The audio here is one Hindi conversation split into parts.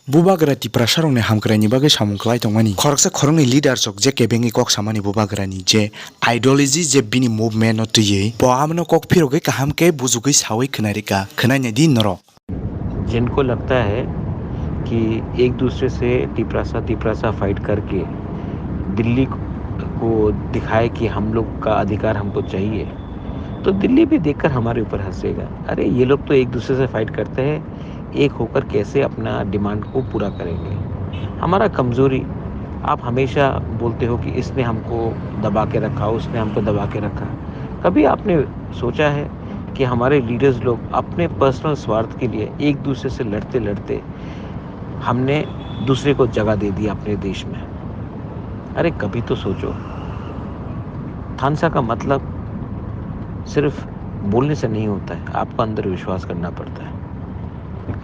Bubagrati prasharongni hamkrani bagui samung khlai tongmani khoroksa khorokni leader chok je kebengi kok samani bubagrani je ideology je bini movement no tui po amno kok phirogui kaham ke buzugui sawi khnairika khnaina din norok जिनको लगता है कि एक दूसरे से तिपरासा फाइट करके दिल्ली को दिखाए कि हम लोग का अधिकार हमको चाहिए, तो दिल्ली भी देखकर हमारे ऊपर हंसेगा। अरे ये लोग तो एक दूसरे से फाइट करते हैं, एक होकर कैसे अपना डिमांड को पूरा करेंगे। हमारा कमज़ोरी, आप हमेशा बोलते हो कि इसने हमको दबा के रखा, उसने हमको दबा के रखा। कभी आपने सोचा है कि हमारे लीडर्स लोग अपने पर्सनल स्वार्थ के लिए एक दूसरे से लड़ते लड़ते हमने दूसरे को जगह दे दी अपने देश में। अरे कभी तो सोचो। थानसा का मतलब सिर्फ बोलने से नहीं होता है, आपको अंदर विश्वास करना पड़ता है।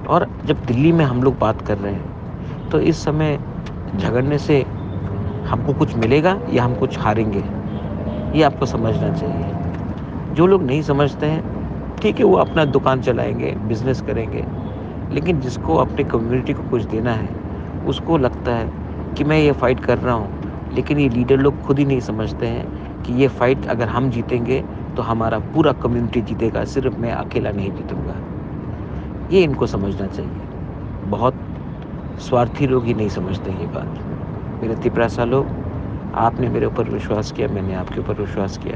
और जब दिल्ली में हम लोग बात कर रहे हैं तो इस समय झगड़ने से हमको कुछ मिलेगा या हम कुछ हारेंगे, ये आपको समझना चाहिए। जो लोग नहीं समझते हैं, ठीक है, वो अपना दुकान चलाएंगे, बिजनेस करेंगे, लेकिन जिसको अपने कम्युनिटी को कुछ देना है उसको लगता है कि मैं ये फ़ाइट कर रहा हूँ, लेकिन ये लीडर लोग खुद ही नहीं समझते हैं कि ये फ़ाइट अगर हम जीतेंगे तो हमारा पूरा कम्युनिटी जीतेगा, सिर्फ मैं अकेला नहीं जीतूँगा। ये इनको समझना चाहिए। बहुत स्वार्थी लोग ही नहीं समझते ये बात। मेरे तिपरासा लोग, आपने मेरे ऊपर विश्वास किया, मैंने आपके ऊपर विश्वास किया।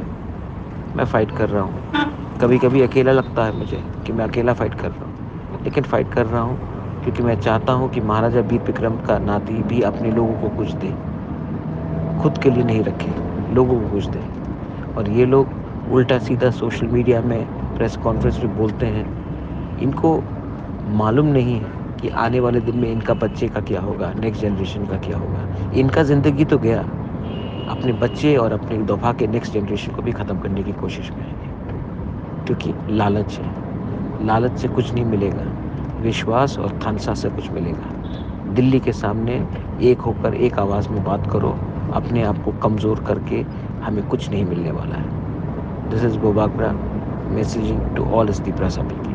मैं फ़ाइट कर रहा हूँ। कभी कभी अकेला लगता है मुझे कि मैं अकेला फ़ाइट कर रहा हूँ, लेकिन फ़ाइट कर रहा हूँ क्योंकि मैं चाहता हूँ कि महाराजा वीर विक्रम का नाती भी अपने लोगों को कुछ दे, खुद के लिए नहीं रखे, लोगों को कुछ दे। और ये लोग उल्टा सीधा सोशल मीडिया में प्रेस कॉन्फ्रेंस में बोलते हैं। इनको मालूम नहीं है कि आने वाले दिन में इनका बच्चे का क्या होगा, नेक्स्ट जनरेशन का क्या होगा। इनका ज़िंदगी तो गया, अपने बच्चे और अपने दोफा के नेक्स्ट जनरेशन को भी ख़त्म करने की कोशिश में है, क्योंकि लालच है। लालच से कुछ नहीं मिलेगा, विश्वास और थानसा से कुछ मिलेगा। दिल्ली के सामने एक होकर एक आवाज़ में बात करो, अपने आप को कमज़ोर करके हमें कुछ नहीं मिलने वाला है। This is Bubagra messaging to all Tiprasa people.